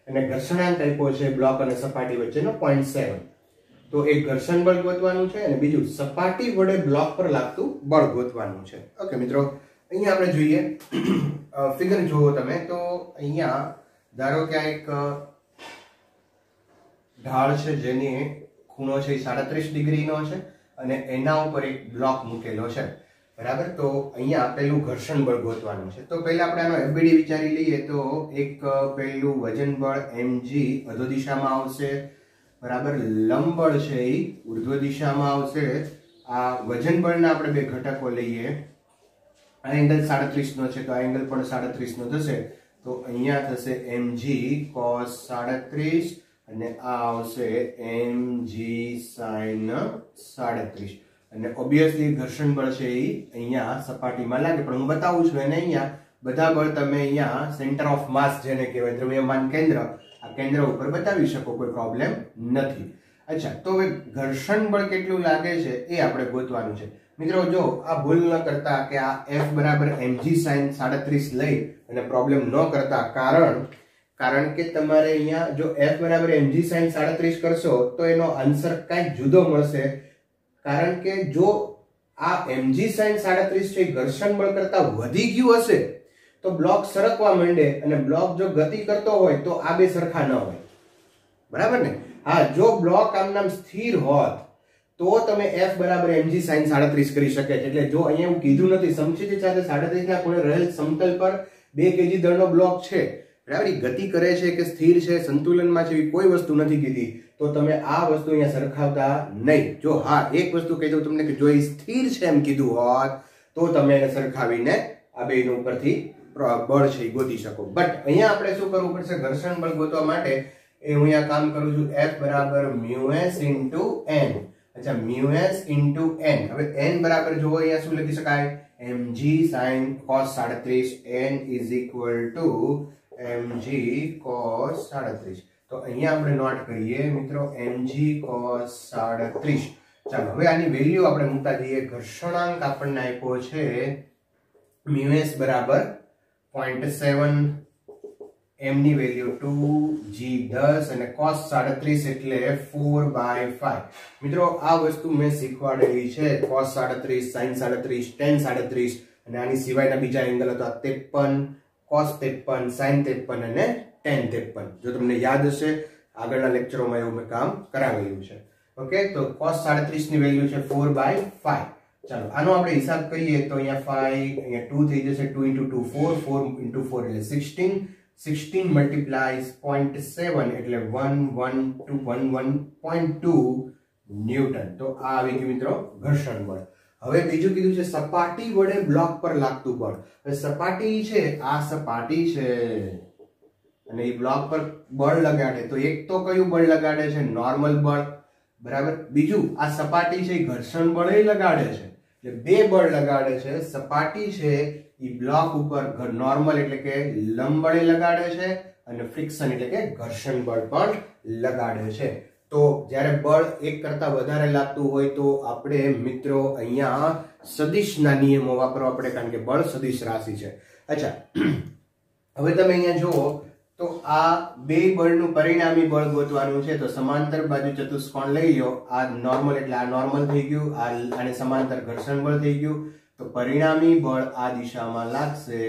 અને ઘર્ષણાંક આપ્યો છે બ્લોક અને સપાટી વચ્ચેનો 0.7 તો એક ઘર્ષણ બળ ગોતવાનું છે અને બીજું સપાટી વડે બ્લોક પર લાગતું બળ ગોતવાનું છે ઓકે મિત્રો અહીંયા આપણે જોઈએ ફિગર જુઓ તમે તો અહીંયા ધારો કે આ એક ઢાળ છે જેની ખૂણો છે 37 ડિગ્રીનો છે અને એના ઉપર એક બ્લોક મૂકેલો છે, બરાબર. તો અહીંયા પેલું ઘર્ષણ બળ ગોતવાનું છે. તો પહેલા આપણે આનો એફબીડી વિચારી લઈએ. તો એક પહેલું વજન બળ mg અધો દિશામાં આવશે, બરાબર. લંબ બળ છે એ ઉર્ધ્વ દિશામાં આવશે. આ વજન બળના આપણે બે ઘટકો લઈએ. આ એંગલ 37 નો છે તો આ એંગલ પણ 37 નો થશે. તો અહીંયા થશે mg cos 37 અને આ આવશે mg sin 37. અને ઓબ્વિયસલી ઘર્ષણ બળ છે એ અહીંયા સપાટીમાં લાગે, પણ હું બતાવું છું એને અહીંયા બધા બળ તમે અહીંયા સેન્ટર ઓફ માસ જેને કહેવાય દ્રવ્યમાન કેન્દ્ર, આ કેન્દ્ર ઉપર બતાવી શકો, કોઈ પ્રોબ્લેમ નથી. અચ્છા, તો હવે ઘર્ષણ બળ કેટલું લાગે છે એ આપણે ગોતવાનું છે. મિત્રો જો આ ભૂલ ન કરતા કે આ F બરાબર mg sin 37 લઈ અને પ્રોબ્લેમ ન કરતા, કારણ કે તમારે અહીંયા જો F બરાબર mg sin 37 કરશો તો એનો આન્સર કંઈક જુદો મળશે. કારણ કે જો આ mg sin 37 છે ઘર્ષણ બળ કરતા વધી ગયું હશે તો બ્લોક સરકવા માંડે, અને બ્લોક જો ગતિ કરતો હોય તો આ બે સરખા ન હોય, બરાબર ને. હા, જો બ્લોક આમ નામ સ્થિર હોત તો તમે F બરાબર mg sin 37 કરી શકે છે. એટલે જો અહીંયા એવું કીધું નથી સમક્ષિતિજ સાથે 37 ના ખૂણે રહેલ સમતલ પર 2 kg દળનો બ્લોક છે, બરાબર. ગતિ કરે છે કે સ્થિર છે, સંતુલનમાં છે, એવી કોઈ વસ્તુ નથી કીધી. તો તમે આ વસ્તુ અહીંયા સરખાવતા નહીં. જો હા, એક વસ્તુ કહી દઉં તમને કે જો એ સ્થિર છે એમ કીધું હોત તો તમે એને સરખાવીને આ બેનો ઉપરથી બળ છે એ ગોતી શકો. બટ અહીંયા આપણે શું કરવું પડશે? ઘર્ષણ બળ ગોતવા માટે એ હું અહીંયા કામ કરું છું F બરાબર μs into n. અચ્છા, μs into n. હવે n બરાબર જો અહીંયા શું લખી શકાય? mg sin cos 37 n is equal to mg cos 37. તો અહીંયા આપણે નોટ કરીએ મિત્રો mg cos 37. ચાલો હવે આની વેલ્યુ આપણે મૂકતા જઈએ. ઘર્ષણાંક આપણને આપ્યો છે μs બરાબર 0.7, m ની વેલ્યુ 2, g 10 અને cos 37 એટલે 4/5. મિત્રો આ વસ્તુ મેં શીખવાડેલી છે. cos 37, sin 37, tan 37 અને આની સિવાયના બીજા એંગલ હતા 53, cos 53, sin 53 અને tan 53. જો તમને યાદ હશે આગળના લેક્ચરોમાં એવું મેં કામ કરાવેલું છે. ઓકે, તો cos 37 ની વેલ્યુ છે 4/5. ચાલો આનો આપણે હિસાબ કરીએ તો અહીંયા 5, અહીંયા 2 થઈ જશે. 2 into 2 4, 4 into 4 એટલે 16, 16 multiplies 0.7 એટલે 11.2 ન્યૂટન. તો આ આવી ગયું મિત્રો ઘર્ષણ બળ. હવે બીજું કીધું છે સપાટી વડે બ્લોક પર લાગતું બળ. હવે સપાટી છે, આ સપાટી છે અને એ બ્લોક પર બળ લગાડે તો એક તો કયું બળ લગાડે છે? નોર્મલ બળ, બરાબર. બીજું આ સપાટી છે એ ઘર્ષણ બળ લગાડે છે, એટલે બે બળ લગાડે છે. સપાટી છે એ બ્લોક ઉપર નોર્મલ એટલે કે લંબ બળ લગાડે છે અને ફ્રિક્શન એટલે કે ઘર્ષણ બળ પણ લગાડે છે. તો જ્યારે બળ એક કરતા વધારે લાગતું હોય તો આપણે મિત્રો અહીંયા સદિશના નિયમો વાપરવા પડે, કારણ કે બળ સદિશ રાશિ છે. અચ્છા, હવે તમે અહીંયા જુઓ તો આ બે બળનું પરિણામી બળ ગોતવાનું છે. તો સમાંતર બાજુ ચતુષ્કોણ લઈ લો. આ નોર્મલ એટલે આ નોર્મલ થઈ ગયું, આને સમાંતર ઘર્ષણ બળ થઈ ગયું. તો પરિણામી બળ આ દિશામાં લાગશે,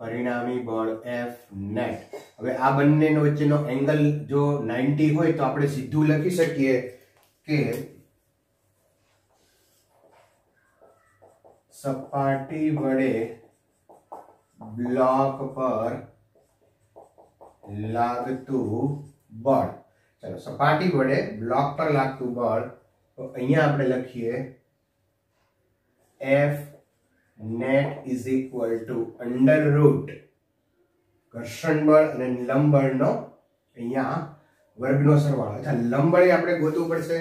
પરિણામી બળ F net. હવે આ બંને વચ્ચેનો એંગલ જો 90 હોય તો આપણે સીધું લખી શકીએ કે સપાટી વડે બ્લોક પર લાગતું બળ. ચાલો સપાટી વડે બ્લોક પર લાગતું બળ, તો અહીંયા આપણે લખીએ F net is equal to under root ઘર્ષણ બળ અને લંબ બળનો અહીંયા વર્ગનો સરવાળો. અચ્છા, લંબ બળ આપણે ગોતવું પડશે.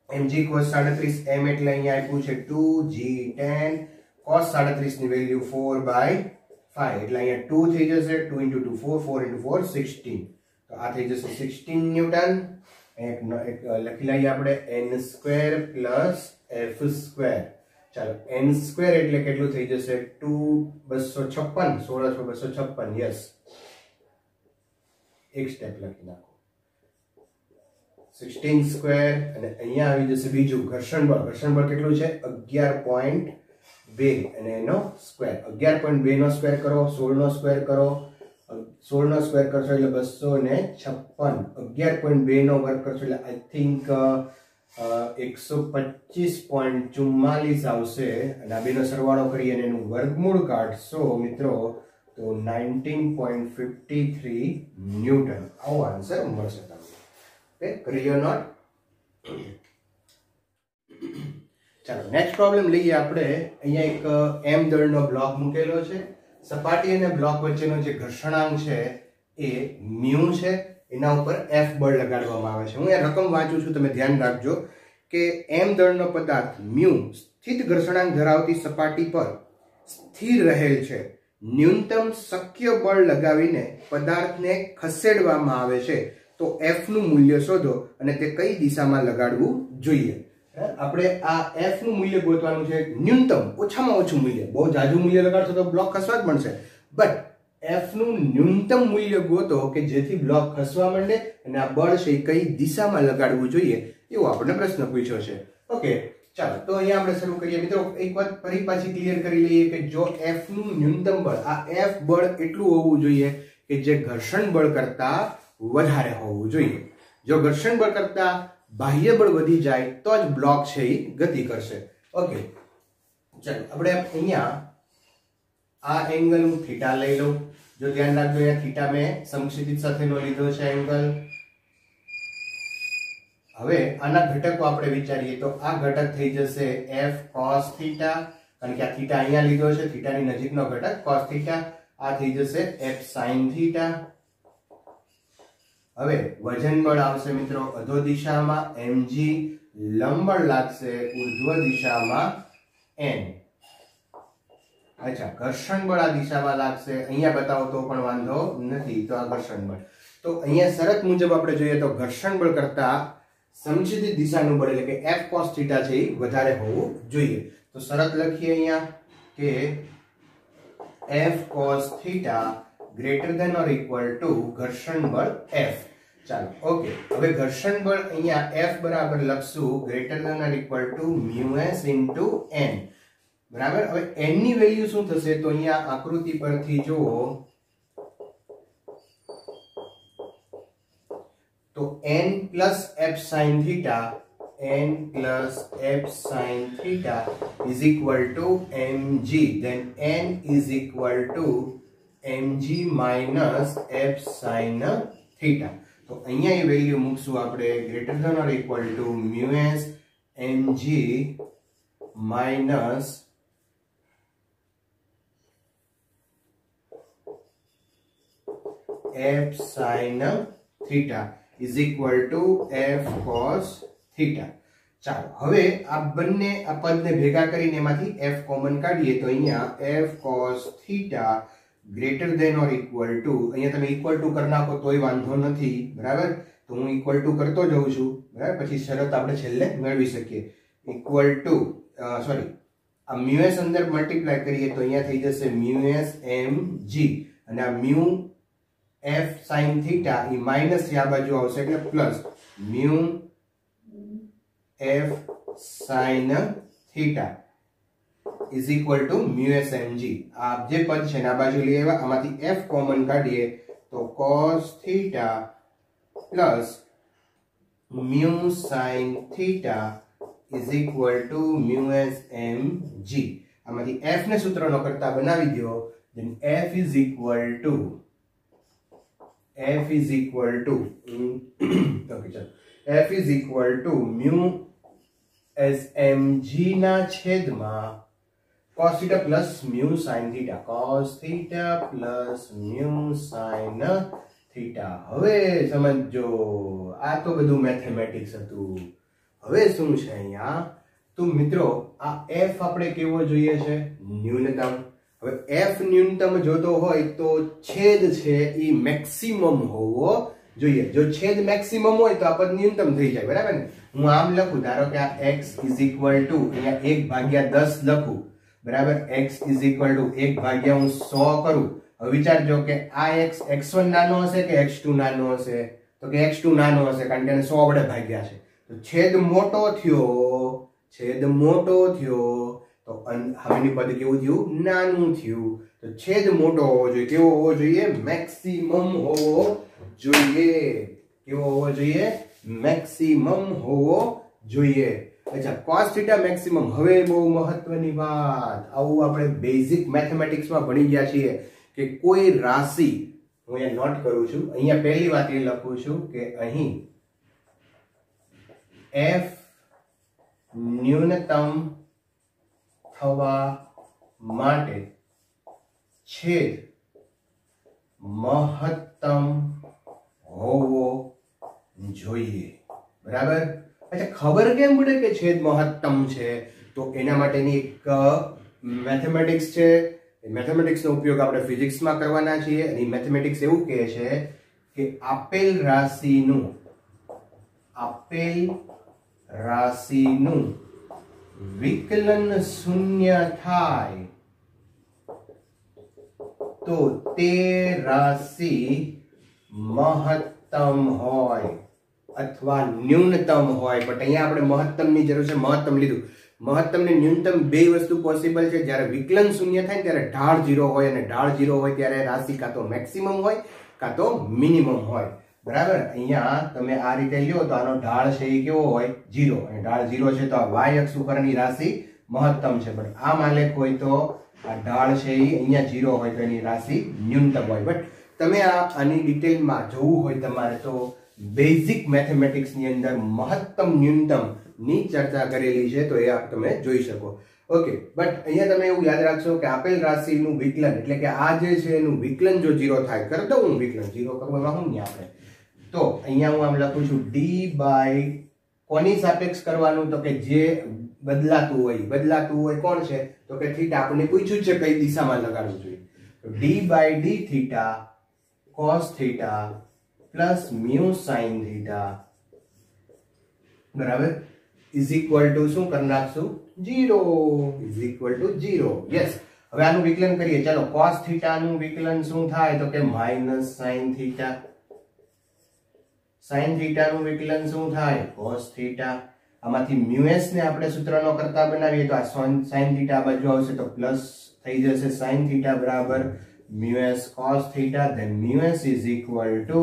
mg cos 37 m એટલે અહીંયા આપ્યું છે 2, g 10, cos 37 ની વેલ્યુ 4/5 એટલે અહીંયા 2 થઈ જશે. 2 into 2 4, 4 into 4 16. તો આ થઈ જશે 16 ન્યૂટન. એક લખી લઈએ આપણે n² plus f². ચાલો n² એટલે કેટલું થઈ જશે? 256, 16,256. યસ, એક સ્ટેપ લખી નાખો 16² અને અહીંયા આવી જશે બીજું ઘર્ષણ બળ. ઘર્ષણ બળ કેટલું છે? 11.2 અને એનો સ્ક્વેર. 11.2 નો સ્ક્વેર કરો, 16 નો સ્ક્વેર કરો, 16 નો સ્ક્વેર કરશો એટલે 256, 11.2 નો વર્ગ કરશો એટલે આઈ થિંક 125.44 આવશે, અને આ બેનો સરવાળો કરી અને એનું વર્ગમૂળ કાઢશો મિત્રો તો 19.53 ન્યૂટન. આવો આન્સર મળશે તમને. ઓકે, કરી નોટ. ચાલો નેક્સ્ટ પ્રોબ્લેમ લઈએ આપણે. અહીંયા એક m દળનો બ્લોક મૂકેલો છે. સપાટી અને બ્લોક વચ્ચેનો જે ઘર્ષણાંક છે એ મ્યુ છે, એના ઉપર f બળ લગાડવામાં આવે છે. હું એ રકમ વાંચું છું, તમે ધ્યાન રાખજો કે m દળનો પદાર્થ મ્યુ સ્થિત ઘર્ષણાંક ધરાવતી સપાટી પર સ્થિર રહેલ છે. ન્યૂનતમ શક્ય બળ લગાવીને પદાર્થને ખસેડવામાં આવે છે. તો f નું મૂલ્ય શોધો અને તે કઈ દિશામાં લગાડવું જોઈએ. આપણે આ f નું મૂલ્ય ગોતવાનું છે. ન્યૂનતમ, ઓછામાં ઓછું મૂલ્ય. બહુ જાજુ મૂલ્ય લગાડશો તો બ્લોક ખસવા જ મળશે, બટ f નું ન્યૂનતમ મૂલ્ય ગોતો કે જેથી બ્લોક ખસવા માંડે, અને આ બળ છે કઈ દિશામાં લગાડવું જોઈએ એવો આપણને પ્રશ્ન પૂછ્યો છે. ઓકે, ચાલો તો અહીંયા આપણે શરૂ કરીએ મિત્રો. એક વાત ફરી પાછી ક્લિયર કરી લઈએ કે જો f નું ન્યૂનતમ બળ, આ f બળ એટલું હોવું જોઈએ કે જે ઘર્ષણ બળ કરતા વધારે હોવું જોઈએ. જો ઘર્ષણ બળ કરતા બાહ્ય બળ વધી જાય તો જ બ્લોક છે એ ગતિ કરશે. ઓકે, ચાલો આપણે અહીંયા આ એંગલ હું થીટા લઈ લઉં. જો ધ્યાન રાખજો, અહીંયા થીટા મેં સમક્ષિતિજ સાથેનો લીધો છે એંગલ. હવે આના ઘટકો આપણે વિચારીએ તો આ ઘટક થઈ જશે f cos થીટા, કારણ કે આ થીટા અહીંયા લીધો છે, થીટાની નજીકનો ઘટક cos થીટા. આ થઈ જશે f sin થીટા. હવે વજન બળ આવશે મિત્રો અધો દિશામાં mg, લંબ બળ લાગશે ઉર્ધ્વ દિશામાં n. અચ્છા, ઘર્ષણ બળ આ દિશામાં લાગશે, અહીંયા બતાવો તો પણ વાંધો નથી. તો આ ઘર્ષણ બળ, તો અહીંયા શરત મુજબ આપણે જોઈએ તો ઘર્ષણ બળ કરતા સમક્ષિતિજ દિશાનું બળ એટલે કે f cos થીટા છે એ વધારે હોવું જોઈએ. તો શરત લખીએ અહીંયા કે f cos theta greater than or equal to ઘર્ષણ બળ f. ચાલો ઓકે, હવે ઘર્ષણ બળ અહીંયા f બરાબર લખશું greater than or equal to μs into n. બરાબર. હવે n ની વેલ્યુ શું થશે તો અહીંયા આકૃતિ પરથી જુઓ તો n plus f sin theta, n plus f sin theta is equal to mg. Then n is equal to mg minus f sin theta. તો અહીંયા એ વેલ્યુ મૂકશું આપણે greater than or equal to μs mg minus f sin theta is equal to f cos theta. ચાલો હવે આ બંને આ પદને ભેગા કરીને એમાંથી f કોમન કાઢીએ તો અહીંયા f cos theta greater than or equal to, અહીંયા તમે equal to કરી નાખો તોય વાંધો નથી. બરાબર, તો હું equal to કરતો જઉં છું. બરાબર, પછી શરત આપણે છેલ્લે મેળવી શકીએ. equal to સોરી, આ μs અંદર મલ્ટીપ્લાય કરીએ તો અહીંયા થઈ જશે μs mg, અને આ μ f sin theta એ માઈનસ આ બાજુ આવશે એટલે plus mu f sin theta is equal to μs mg. આ જે પદ છે ને આ બાજુ લઈ આવ્યા, આમાંથી f કોમન કાઢીએ તો cos theta plus mu sin theta is equal to μs mg. આમાંથી f ને સૂત્રનો કરતા બનાવી દો. then f is equal to f is equal to mu s mg ના છેદમાં cos theta plus mu sin theta, cos theta plus mu sin theta. હવે સમજો આ તો બધું મેથેમેટિક્સ હતું. હવે શું છે અહીંયા તો મિત્રો આ f આપણે કેવો જોઈએ છે ન્યૂનતમ. હવે f ન્યૂનતમ જોતો હોય તો છેદ છે એ મેક્સિમમ હોવો જોઈએ. જો છેદ મેક્સિમમ હોય તો આ પદ ન્યૂનતમ થઈ જાય. બરાબર ને, હું આમ લખું, ધારો કે આ x is equal to અહીંયા 1/10 લખું. બરાબર, x is equal to 1/100 કરું. હવે વિચારજો કે આ x1 નાનો હશે કે x2 નાનો હશે, તો કે x2 નાનો હશે કારણ કે એને 100 વડે ભાગ્યા છે. તો છેદ મોટો થયો તો સામેની પદ કેવું થયું નાનું થયું. તો છેદ મોટો હોવો જોઈએ. કેવો હોવો જોઈએ? મેક્સિમમ હોવો જોઈએ. કેવો હોવો જોઈએ? મેક્સિમમ હોવો જોઈએ. અચ્છા, cos θ મેક્સિમમ. હવે બહુ મહત્વની વાત, આવું આપણે બેઝિક મેથેમેટિક્સમાં ભણી ગયા છીએ કે કોઈ રાશિ, હું અહીંયા નોટ કરું છું, અહીંયા પહેલી વાત એ લખું છું કે અહીં f ન્યૂનતમ થવા માટે છેદ મહત્તમ હોવો જોઈએ. બરાબર? અચ્છા, ખબર કેમ પડે કે છેદ મહત્તમ છે? તો એના માટેની એક મેથેમેટિક્સ છે. મેથેમેટિક્સ નો ઉપયોગ આપણે ફિઝિક્સમાં કરવાના છીએ. અને મેથેમેટિક્સ એવું કહે છે કે આપેલ રાશિનું વિકલન શૂન્ય થાય તો તે રાશિ મહત્તમ હોય અથવા ન્યૂનતમ હોય. બટ અહીંયા આપણે મહત્તમની જરૂર છે, મહત્તમ લીધું. મહત્તમ ને ન્યૂનતમ બે વસ્તુ પોસિબલ છે. જ્યારે વિકલન શૂન્ય થાય ત્યારે ઢાળ 0 હોય, અને ઢાળ 0 હોય ત્યારે રાશિ કાં તો મેક્સિમમ હોય કાં તો મિનિમમ હોય. બરાબર? અહીંયા તમે આ રીતે લ્યો તો આનો ઢાળ છે એ કેવો હોય? 0. અને ઢાળ 0 છે તો આ y અક્ષ ઉપરની રાશિ મહત્તમ છે. બટ આ માલેક હોય તો આ ઢાળ છે એ અહીંયા 0 હોય તો એની રાશિ ન્યૂનતમ હોય. બટ તમે આની ડિટેલમાં જોવું હોય તમારે તો બેઝિક મેથેમેટિક્સ ની અંદર મહત્તમ ન્યૂનતમ ની ચર્ચા કરેલી છે, તો એ આપ તમે જોઈ શકો. ઓકે, બટ અહીંયા તમે એવું યાદ રાખશો કે આપેલ રાશિનું વિકલન એટલે કે આ જે છે એનું વિકલન જો 0 થાય, કર દઉં હું વિકલન 0 કરવામાં હું નહીં આપણે, તો અહીંયા હું આમ લખું છું d બાય કોની સાપેક્ષ કરવાનું? તો કે જે બદલાતું હોય કોણ છે? તો કે થીટા. આપણને પૂછ્યું છે કઈ દિશામાં લગાડવું જોઈએ. તો d by d theta cos theta plus mu sin theta બરાબર ઇઝ ઇક્વલ ટુ શું કરી નાખશું? 0. Is equal to 0. યસ. હવે આનું વિકલન કરીએ. ચાલો, cos થીટા નું વિકલન શું થાય? તો કે minus sin theta. sin theta નું વિકલન શું થાય? cos theta. આમાંથી મ્યુ s ને આપણે સૂત્રનો કરતા બનાવીએ તો આ sin થીટા બાજુ આવશે તો પ્લસ થઈ જશે sin થીટા બરાબર mu s cos theta. Then mu s is equal to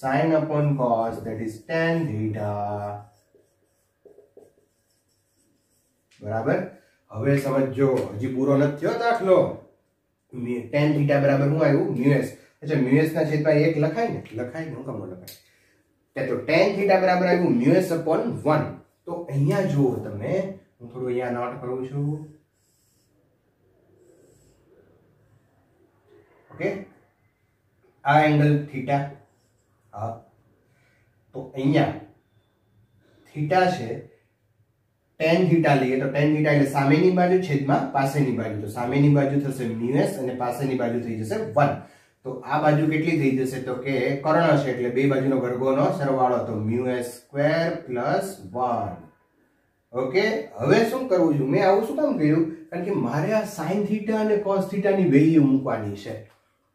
sin upon cos, that is tan theta. બરાબર? હવે સમજો, હજી પૂરો નથી થયો દાખલો. tan theta બરાબર શું આવ્યું? mu s. અચ્છા, mu s ના છેદમાં 1 લખાય ને? લખાય ને? હું કેમ ન લખાય? તો tan theta બરાબર આવ્યું mu s upon 1. તો અહીંયા જુઓ તમે, હું થોડું અહીંયા નોટ કરું છું. ઓકે, આ એંગલ થીટા. હા, તો અહીંયા થીટા છે, tan થીટા લઈએ તો tan થીટા એટલે સામેની બાજુ છેદમાં પાસેની બાજુ. તો સામેની બાજુ થશે mu s અને પાસેની બાજુ થઈ જશે 1. તો આ બાજુ કેટલી થઈ જશે? તો કે કર્ણ છે એટલે બે બાજુનો વર્ગોનો સરવાળો, તો mu s square plus 1. Okay, હવે શું કરવું છું? મેં આવું શું કામ કર્યું? કારણ કે મારે આ sin થીટા અને cos થીટા ની વેલ્યુ મૂકવાની છે,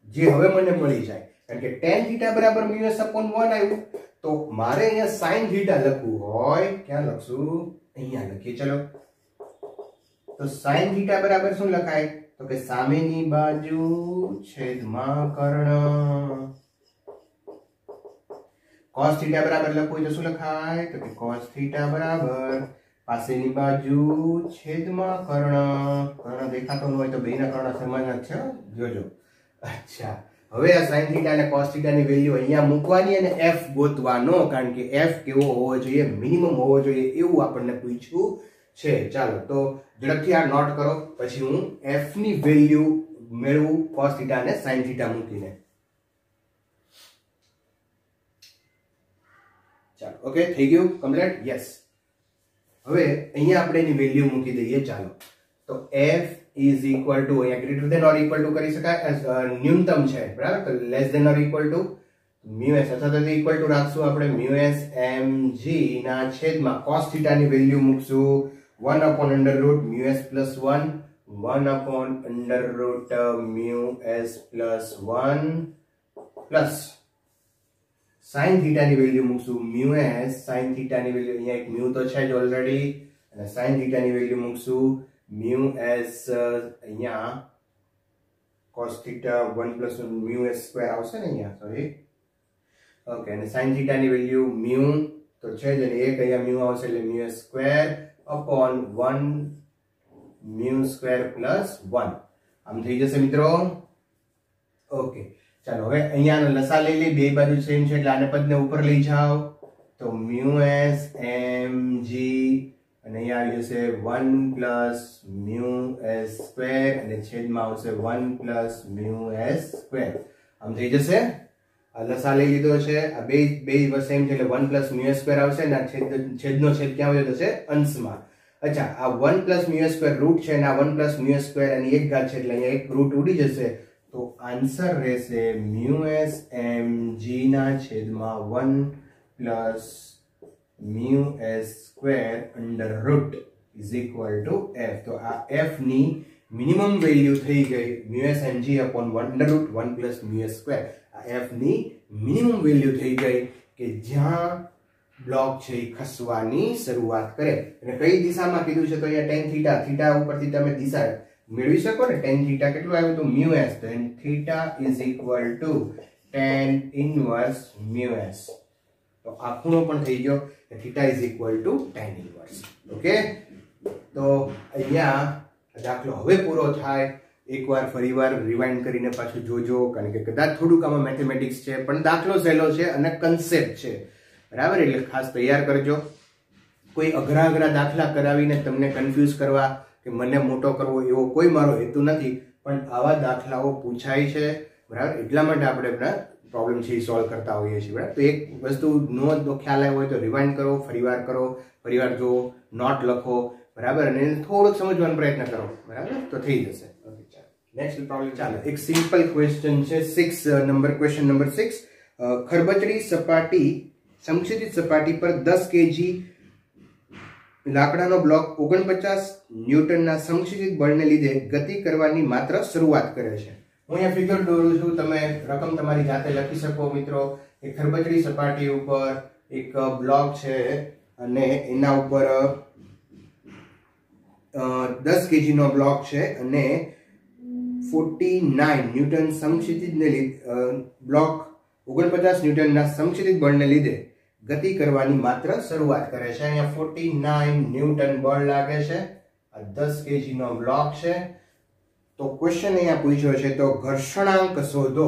જે હવે મને મળી જાય. કારણ કે tan થીટા બરાબર mu s upon 1 આવ્યું, તો મારે અહીંયા sin થીટા લખવું હોય, ક્યાં લખશું? અહીંયા લખીએ. ચલો, તો sin થીટા બરાબર શું લખાય? તો કે સામેની બાજુ છેદમાં કર્ણ. cos થીટા બરાબર લખવું તો શું લખાય? તો કે cos થીટા બરાબર પાસેની બાજુ છેદમાં કર્ણ. કર્ણ દેખાતો ન હોય તો બેના કર્ણ સમાન જ છે, જોજો. અચ્છા, હવે આ sin થીટા અને cos થીટા ની વેલ્યુ અહીંયા મૂકવાની અને f ગોતવાનો, કારણ કે f કેવો હોવો જોઈએ? મિનિમમ હોવો જોઈએ એવું આપણને પૂછ્યું છે. ચાલો, તો ઝડપથી આ નોટ કરો, પછી હું f ની વેલ્યુ મેળવું cos થીટા અને sin થીટા મૂકીને. ચાલો, ઓકે, થઈ ગયું કમ્પ્લીટ? યસ. હવે અહીંયા આપણે એની વેલ્યુ મૂકી દઈએ. ચાલો, તો f is equal to, અહીંયા greater than or equal to કરી શકાય, ન્યૂનતમ છે બરાબર, તો less than or equal to mu s અથવા તો equal to રાખશું આપણે mu s mg ના છેદમાં cos થીટા ની વેલ્યુ મૂકશું 1 upon under root mu s plus 1, 1 upon under root mu s plus 1 plus sin theta ની વેલ્યુ મૂકશું mu s sin theta ની વેલ્યુ, અહીંયા એક mu તો છે જ ઓલરેડી, અને sin theta ની વેલ્યુ મૂકશું mu s અહીંયા cos theta 1 plus mu s square આવશે ને અહીંયા, સોરી. ઓકે, અને sin theta ની વેલ્યુ mu તો છે જ, અને એક અહીંયા mu આવશે એટલે mu s square upon 1 mu square plus 1. આમ થઈ જશે મિત્રો. ઓકે, ચાલો હવે અહીંયાનો લસા લઈ લઈ, બે બાજુ સેમ છે એટલે આને પદને ઉપર લઈ જાઓ તો mu s mg અને અહીંયા આવી જશે 1 plus mu s square અને છેદમાં આવશે 1 plus mu s square. આમ થઈ જશે. આ લસા લઈ લીધો છે, આ બે સેમ છે એટલે 1 plus mu s square આવશે અને છેદનો છેદ ક્યાં આવ્યો થશે? અંશમાં. અચ્છા, આ 1 plus mu s square root છે અને આ 1 plus mu s square અને એક ઘાત છે એટલે અહીંયા એક રૂટ ઉડી જશે. તો આન્સર રહેશે mu s mg ના છેદમાં 1 plus mu s square under root is equal to f. તો આ f ની મિનિમમ વેલ્યુ થઈ ગઈ mu s mg upon 1 under root 1 plus mu s square. આ f ની મિનિમમ વેલ્યુ થઈ ગઈ કે જ્યાં બ્લોક છે એ ખસવાની શરૂઆત કરે. અને કઈ દિશામાં કીધું છે તો અહીંયા tan theta, theta ઉપરથી તમે દિશા મેળવી શકો ને. tan theta કેટલું આવ્યું તો mu s, then theta is equal to tan inverse mu s. તો આ ખૂણો પણ થઈ ગયો, theta is equal to tan inverse. Okay, તો અહીંયા દાખલો હવે પૂરો થાય. એકવાર ફરીવાર રિવાઇન્ડ કરીને પાછું જોજો, કારણ કે કદાચ થોડુંક આમાં મેથેમેટિક્સ છે પણ દાખલો સહેલો છે અને કન્સેપ્ટ છે, બરાબર? એટલે ખાસ તૈયાર કરજો. કોઈ અઘરા દાખલા કરાવીને તમને કન્ફ્યુઝ કરવા કે મને મોટો કરવો એવો કોઈ મારો હેતુ નથી, પણ આવા દાખલાઓ પૂછાય છે, બરાબર? એટલા માટે આપણે પ્રોબ્લેમ છે એ સોલ્વ કરતા હોઈએ છીએ, બરાબર? તો એક વસ્તુ નો ખ્યાલ આવ્યો હોય તો રિવાઇન્ડ કરો, ફરીવાર જુઓ, નોટ લખો, બરાબર? અને થોડોક સમજવાનો પ્રયત્ન કરો, બરાબર? તો થઈ જશે. ઓકે, ચાલો નેક્સ્ટ પ્રોબ્લેમ. ચાલો, એક સિમ્પલ ક્વેશ્ચન છે, ક્વેશ્ચન નંબર 6. ખરબચડી સપાટી, સંક્ષિપ્ત સપાટી પર 10 kg લાકડાનો બ્લોક 49 ન્યૂટનના સંક્ષિપ્ત બળને લીધે ગતિ કરવાની માત્ર શરૂઆત કરે છે. હું અહીંયા ફિગર દોરું છું, તમે રકમ તમારી જાતે લખી શકો મિત્રો. એક ખરબચડી સપાટી ઉપર એક બ્લોક છે અને એના ઉપર 10 kg નો બ્લોક છે અને 49 ન્યૂટન સમક્ષિતિજને લીધે બ્લોક 49 ન્યૂટનના સમક્ષિતિજ બળને લીધે ગતિ કરવાની માત્ર શરૂઆત કરે છે. અહીંયા 49 ન્યૂટન બળ લાગે છે, આ 10 kg નો બ્લોક છે. તો ક્વેશ્ચન અહીંયા પૂછ્યો છે તો ઘર્ષણાંક શોધો.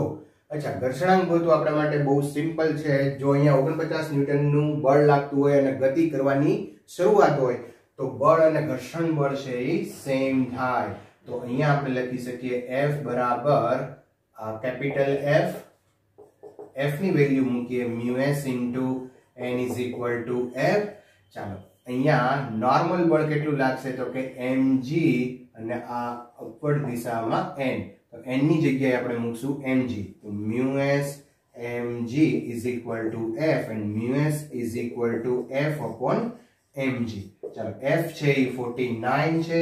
અચ્છા, ઘર્ષણાંક ગોતવો આપણા માટે બહુ સિમ્પલ છે. જો અહીંયા 49 ન્યૂટનનું બળ લાગતું હોય અને ગતિ કરવાની શરૂઆત હોય તો બળ અને ઘર્ષણ બળ છે એ સેમ થાય. તો અહીંયા આપણે લખી શકીએ F બરાબર કેપિટલ F ની વેલ્યુ મૂકીએ mu s into n is equal to F. ચાલો, અહીંયા નોર્મલ બળ કેટલું લાગશે તો કે mg અને આ અપવર્ડ દિશામાં n. તો n ની જગ્યાએ આપણે મૂકશું mg. તો mu s mg is equal to F and mu s is equal to F upon mg. ચાલો, F છે એ 49 છે,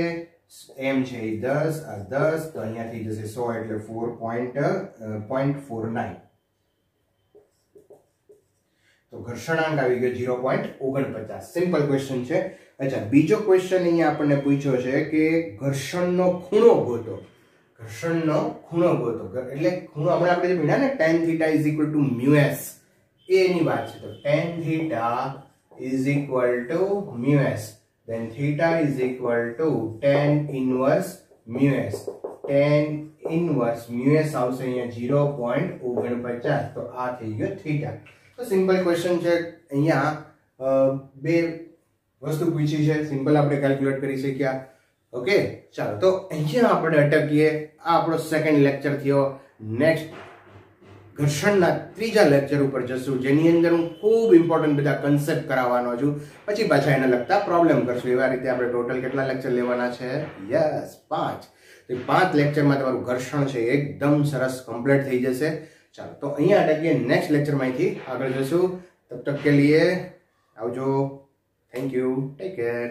m છે એ 10, આ 10 તો અહીંયા થઈ જશે 100 એટલે 4.49. તો ઘર્ષણાંક આવી ગયો 0.49. સિમ્પલ ક્વેશ્ચન છે. અચ્છા, બીજો ક્વેશ્ચન અહીંયા આપણને પૂછ્યો છે કે ઘર્ષણનો ખૂણો ગોતો. ઘર્ષણનો ખૂણો ગોતો એટલે ખૂણો હમણાં આપણે જે ભણ્યા ને tan theta is equal to mu s, એની વાત છે. તો tan theta is equal to mu s, then theta is equal to tan inverse mu s. tan inverse mu s આવશે અહીંયા 0.49. તો આ થઈ ગયો થીટા. તો સિમ્પલ ક્વેશ્ચન છે. અહીંયા બે વસ્તુ પૂછી છે, સિમ્પલ આપણે કેલ્ક્યુલેટ કરી શક્યા. ઓકે, ચાલો તો અહીંયા આપણે અટકીએ. આ આપણો સેકન્ડ લેક્ચર થયો. નેક્સ્ટ ઘર્ષણના ત્રીજા લેક્ચર ઉપર જશું, જેની અંદર હું ખૂબ ઇમ્પોર્ટન્ટ બધા કન્સેપ્ટ કરાવવાનો છું. પછી પાછા એને લગતા પ્રોબ્લેમ કરશું. એવા રીતે આપણે ટોટલ કેટલા લેક્ચર લેવાના છે? યસ, 5. તો 5 લેક્ચરમાં તમારું ઘર્ષણ છે એકદમ સરસ કમ્પ્લીટ થઈ જશે. ચાલો તો અહીંયા અટકીએ. નેક્સ્ટ લેક્ચરમાંથી આગળ જશું. તબ તક કે લીએ આવજો. Thank you. Take care.